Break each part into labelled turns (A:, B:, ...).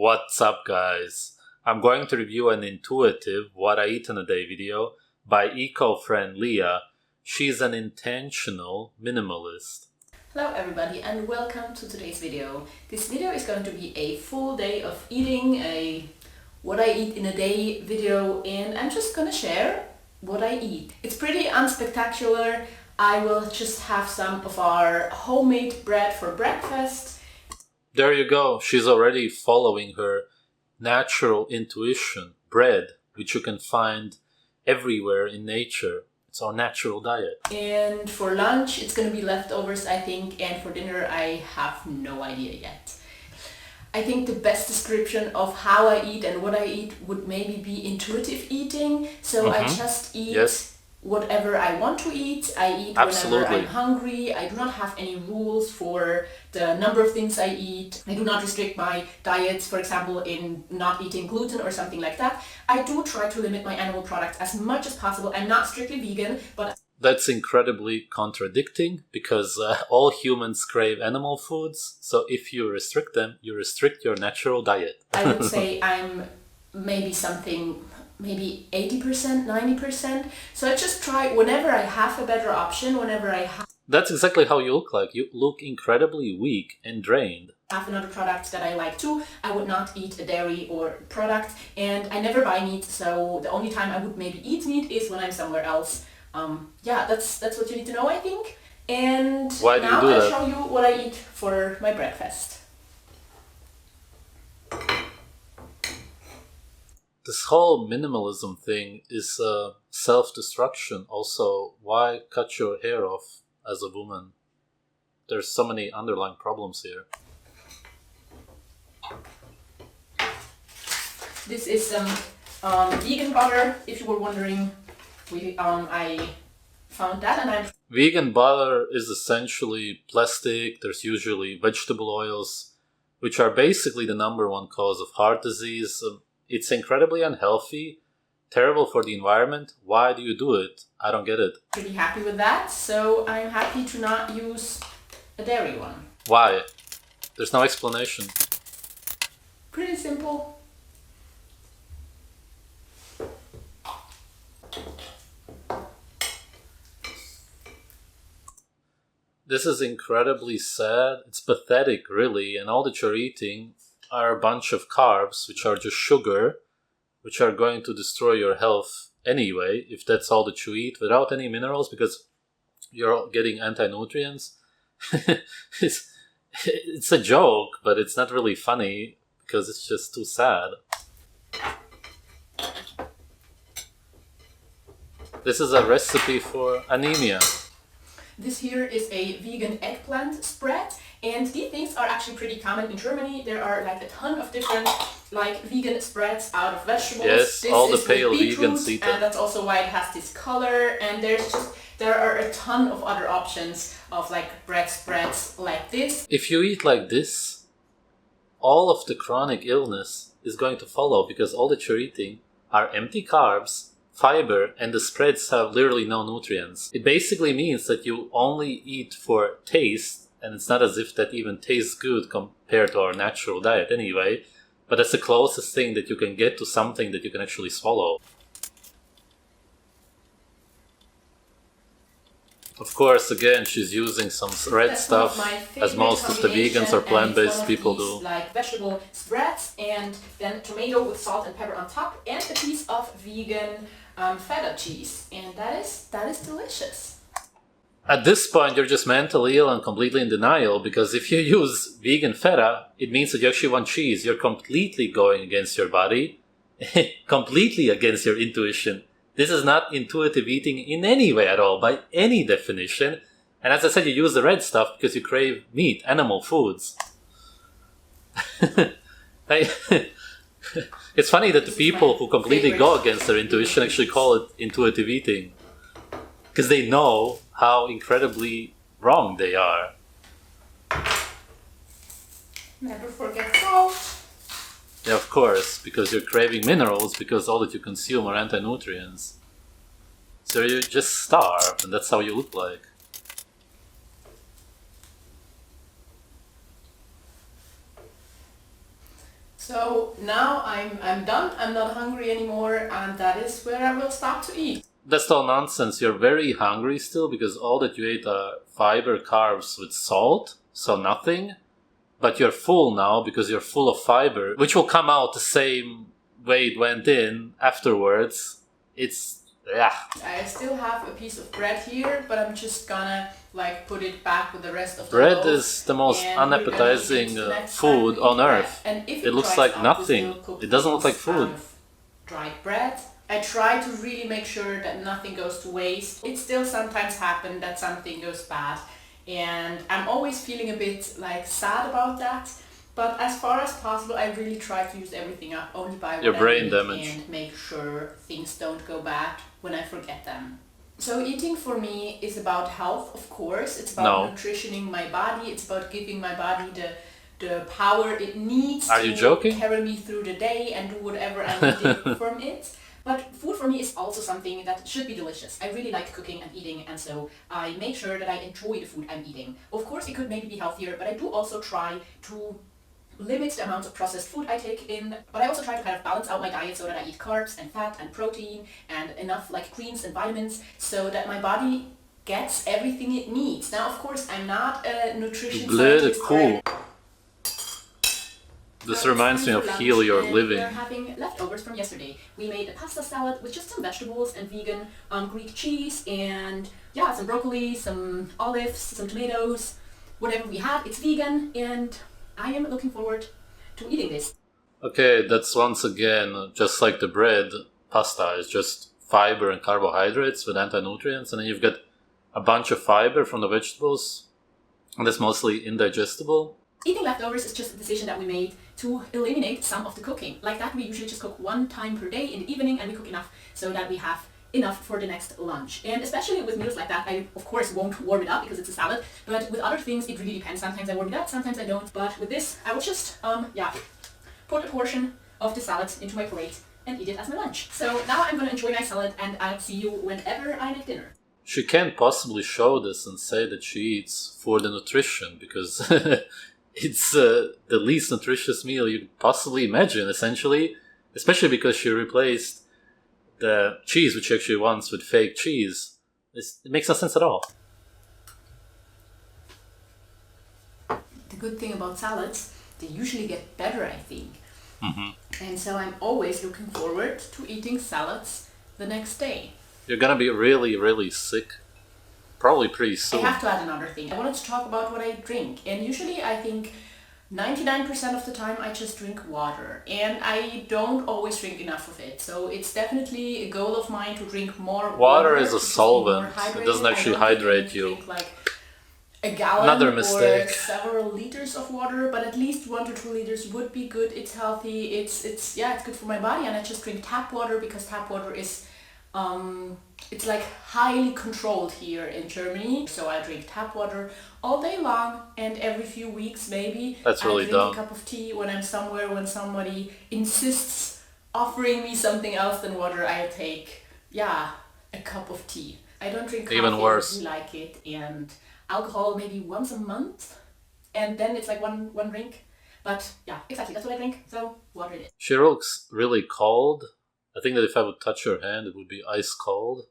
A: What's up, guys? I'm going to review an intuitive What I Eat in a Day video by ecofriend Leah. She's an intentional minimalist.
B: Hello everybody and welcome to today's video. This video is going to be a full day of eating, a What I Eat in a Day video, and I'm just gonna share what I eat. It's pretty unspectacular. I will just have some of our homemade bread for breakfast.
A: There you go. She's already following her natural intuition. Bread, which you can find everywhere in nature. It's our natural diet.
B: And for lunch, it's gonna be leftovers, I think, and for dinner, I have no idea yet. I think the best description of how I eat and what I eat would maybe be intuitive eating. So I just eat whatever I want to eat. I eat whenever I'm hungry. I do not have any rules for the number of things I eat. I do not restrict my diets, for example, in not eating gluten or something like that. I do try to limit my animal products as much as possible. I'm not strictly vegan, but...
A: That's incredibly contradicting because all humans crave animal foods. So if you restrict them, you restrict your natural diet.
B: I would say I'm maybe 80%, 90%. So I just try whenever I have a better option, whenever I have...
A: That's exactly how you look like. You look incredibly weak and drained.
B: Have another product that I like too. I would not eat a dairy or product, and I never buy meat. So the only time I would maybe eat meat is when I'm somewhere else. Yeah, that's what you need to know, I think. And
A: Why do you do that?
B: I'll show you what I eat for my breakfast.
A: This whole minimalism thing is self-destruction. Also, why cut your hair off as a woman? There's so many underlying problems here.
B: This is some vegan butter, if you were wondering. I found that, and
A: Vegan butter is essentially plastic. There's usually vegetable oils, which are basically the #1 cause of heart disease. It's incredibly unhealthy, terrible for the environment. Why do you do it? I don't get it.
B: Pretty happy with that, so I'm happy to not use a dairy one.
A: Why? There's no explanation.
B: Pretty simple.
A: This is incredibly sad. It's pathetic, really, and all that you're eating are a bunch of carbs, which are just sugar, which are going to destroy your health anyway, if that's all that you eat, without any minerals, because you're getting anti-nutrients. It's a joke, but it's not really funny, because it's just too sad. This is a recipe for anemia.
B: This here is a vegan eggplant spread, and these things are actually pretty common in Germany. There are like a ton of different vegan spreads out of vegetables.
A: Yes,
B: this
A: all the
B: is
A: pale
B: with beetroot,
A: vegans eat
B: and that's also why it has this color. And there are a ton of other options of bread spreads like this.
A: If you eat like this, all of the chronic illness is going to follow because all that you're eating are empty carbs, fiber, and the spreads have literally no nutrients. It basically means that you only eat for taste, and it's not as if that even tastes good compared to our natural diet anyway, but that's the closest thing that you can get to something that you can actually swallow. Of course, again, she's using some red stuff, as most of the vegans or plant-based people do.
B: Like vegetable spreads, and then tomato with salt and pepper on top, and a piece of vegan Feta cheese, and that is delicious.
A: At this point, you're just mentally ill and completely in denial, because if you use vegan Feta, it means that you actually want cheese. You're completely going against your body, completely against your intuition. This is not intuitive eating in any way at all, by any definition. And as I said, you use the red stuff because you crave meat, animal foods. It's funny that the people who completely go against their intuition actually call it intuitive eating. Because they know how incredibly wrong they are.
B: Never forget salt.
A: Yeah, of course, because you're craving minerals, because all that you consume are anti-nutrients. So you just starve, and that's how you look like.
B: So now I'm done, I'm not hungry anymore, and that is where I will start to eat.
A: That's all nonsense. You're very hungry still because all that you ate are fiber carbs with salt, so nothing. But you're full now because you're full of fiber, which will come out the same way it went in afterwards. It's, yeah.
B: I still have a piece of bread here, but I'm just gonna like put it back with the rest of the
A: Bread
B: loaf,
A: is the most
B: and we're gonna
A: unappetizing
B: eat it the next
A: food
B: time we
A: on
B: eat bread.
A: earth.
B: And if
A: It looks
B: dries
A: like
B: out, we
A: nothing.
B: still cook
A: It doesn't look like
B: things out
A: food.
B: of dried bread. I try to really make sure that nothing goes to waste. It still sometimes happens that something goes bad, and I'm always feeling a bit like sad about that. But as far as possible, I really try to use everything up, only buy what
A: Your brain
B: I need
A: damage.
B: and make sure things don't go bad when I forget them. So eating for me is about health, of course. It's about nutritioning my body. It's about giving my body the power it needs to carry me through the day and do whatever I need from it. But food for me is also something that should be delicious. I really like cooking and eating, and so I make sure that I enjoy the food I'm eating. Of course, it could maybe be healthier, but I do also try to limit the amount of processed food I take in, but I also try to kind of balance out my diet so that I eat carbs and fat and protein and enough like greens and vitamins so that my body gets everything it needs. Now, of course, I'm not a nutrition scientist.
A: Cool. This reminds me of Heal Your Living.
B: We're having leftovers from yesterday. We made a pasta salad with just some vegetables and vegan Greek cheese and yeah, some broccoli, some olives, some tomatoes, whatever we had. It's vegan and I am looking forward to eating this.
A: Okay, that's once again, just like the bread, pasta is just fiber and carbohydrates with anti-nutrients, and then you've got a bunch of fiber from the vegetables, and that's mostly indigestible.
B: Eating leftovers is just a decision that we made to eliminate some of the cooking. Like that, we usually just cook one time per day in the evening, and we cook enough so that we have enough for the next lunch. And especially with meals like that, I of course won't warm it up because it's a salad, but with other things it really depends. Sometimes I warm it up, sometimes I don't, but with this I will just put a portion of the salad into my plate and eat it as my lunch. So now I'm gonna enjoy my salad, and I'll see you whenever I make dinner.
A: She can't possibly show this and say that she eats for the nutrition, because it's the least nutritious meal you could possibly imagine, essentially, especially because she replaced the cheese, which she actually wants, with fake cheese. It makes no sense at all.
B: The good thing about salads, they usually get better, I think.
A: Mm-hmm.
B: And so I'm always looking forward to eating salads the next day.
A: You're gonna be really, really sick. Probably pretty soon.
B: I have to add another thing. I wanted to talk about what I drink. And usually I think 99% of the time I just drink water, and I don't always drink enough of it. So it's definitely a goal of mine to drink more
A: water is a solvent. It doesn't actually hydrate you.
B: Drink like a gallon
A: Another mistake.
B: or several liters of water, but at least 1 to 2 liters would be good. It's healthy. It's good for my body, and I just drink tap water because tap water is it's like highly controlled here in Germany. So I drink tap water all day long, and every few weeks maybe
A: That's really
B: I drink
A: dumb.
B: a cup of tea when I'm somewhere, when somebody insists offering me something else than water. I'll take a cup of tea. I don't drink coffee.
A: Even worse.
B: I really like it, and alcohol maybe once a month, and then it's like one drink. But yeah, exactly, that's what I drink. So water it is.
A: She looks really cold. I think that if I would touch her hand, it would be ice cold.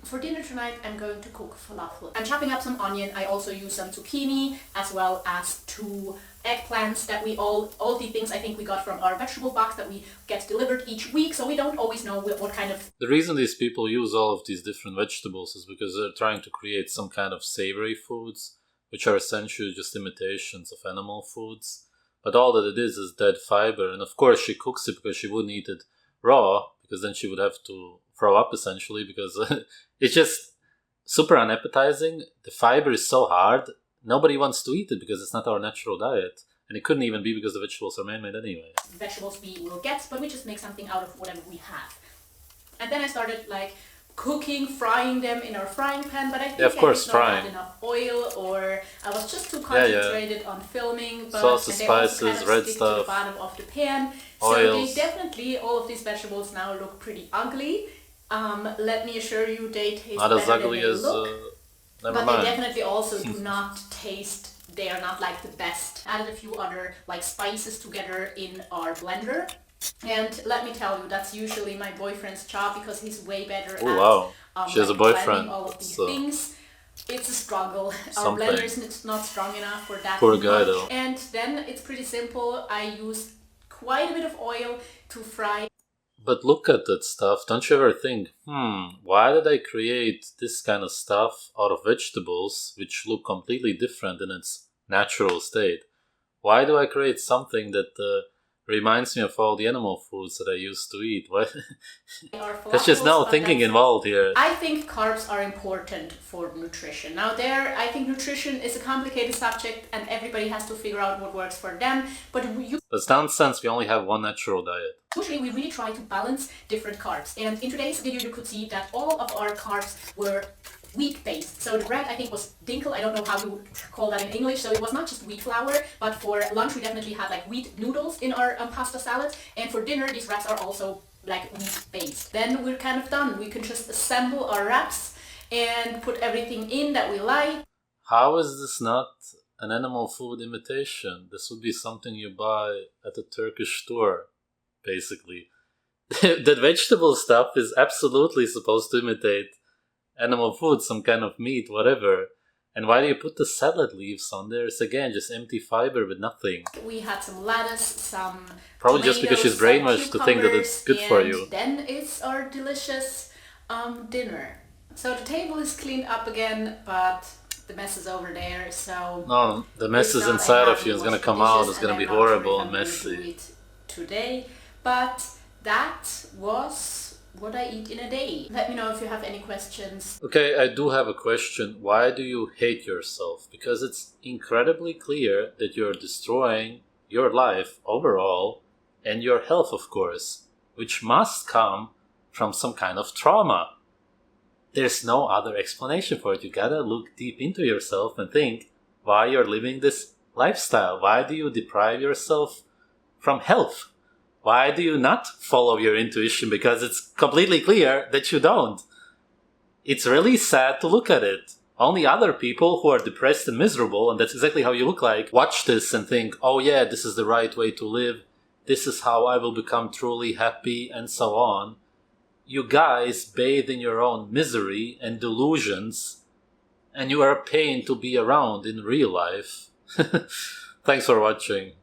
B: For dinner tonight, I'm going to cook falafel. I'm chopping up some onion. I also use some zucchini, as well as 2 eggplants that all the things I think we got from our vegetable box that we get delivered each week, so we don't always know what kind of...
A: The reason these people use all of these different vegetables is because they're trying to create some kind of savory foods, which are essentially just imitations of animal foods. But all that it is dead fiber, and of course she cooks it because she wouldn't eat it raw, because then she would have to throw up essentially, because it's just super unappetizing. The fiber is so hard, nobody wants to eat it because it's not our natural diet, and it couldn't even be because the vegetables are man-made anyway.
B: Vegetables we will get, but we just make something out of whatever we have. And then I started cooking, frying them in our frying pan, but I think I did not have enough oil, or I was just too concentrated on filming. But
A: sauces, spices,
B: kind of
A: red
B: stick
A: stuff,
B: to the bottom of the pan.
A: oils.
B: So they definitely, all of these vegetables now look pretty ugly. Let me assure you, they taste
A: not
B: better
A: as ugly
B: than they
A: as
B: look.
A: never
B: But
A: mind.
B: they definitely also do not taste they are not like the best. Added a few other like spices together in our blender. And let me tell you, that's usually my boyfriend's job because he's way better at
A: She has a
B: like
A: boyfriend,
B: blending all of these
A: so
B: things. It's a struggle.
A: something.
B: Our blender is not strong enough for that
A: Poor
B: much.
A: guy, though.
B: And then it's pretty simple. I use quite a bit of oil to fry.
A: But look at that stuff. Don't you ever think, why did I create this kind of stuff out of vegetables which look completely different in its natural state? Why do I create something that reminds me of all the animal foods that I used to eat? Why? There's just no thinking involved here.
B: I think carbs are important for nutrition. Now I think nutrition is a complicated subject and everybody has to figure out what works for them. But
A: That's nonsense. We only have one natural diet.
B: usually we really try to balance different carbs. And in today's video you could see that all of our carbs were wheat-based. So the bread I think was dinkel. I don't know how you would call that in English. So it was not just wheat flour, but for lunch we definitely had like wheat noodles in our pasta salad. And for dinner these wraps are also like wheat-based. Then we're kind of done. We can just assemble our wraps and put everything in that we like.
A: How is this not an animal food imitation? This would be something you buy at a Turkish store, basically. That vegetable stuff is absolutely supposed to imitate animal food, some kind of meat, whatever. And why do you put the salad leaves on there? It's again just empty fiber with nothing.
B: We had some lettuce, some
A: probably just because she's brainwashed to think that it's good for you.
B: Then it's our delicious dinner. So the table is cleaned up again, but the mess is over there. So
A: no, the mess is inside of you. It's gonna come out. It's gonna be horrible and messy.
B: Today, but that was what I eat in a day. Let me know if you have any questions.
A: Okay, I do have a question. Why do you hate yourself? Because it's incredibly clear that you're destroying your life overall and your health, of course, which must come from some kind of trauma. There's no other explanation for it. You gotta look deep into yourself and think why you're living this lifestyle. Why do you deprive yourself from health? Why do you not follow your intuition? Because it's completely clear that you don't. It's really sad to look at it. Only other people who are depressed and miserable, and that's exactly how you look like, watch this and think, oh yeah, this is the right way to live. This is how I will become truly happy, and so on. You guys bathe in your own misery and delusions, and you are a pain to be around in real life. Thanks for watching.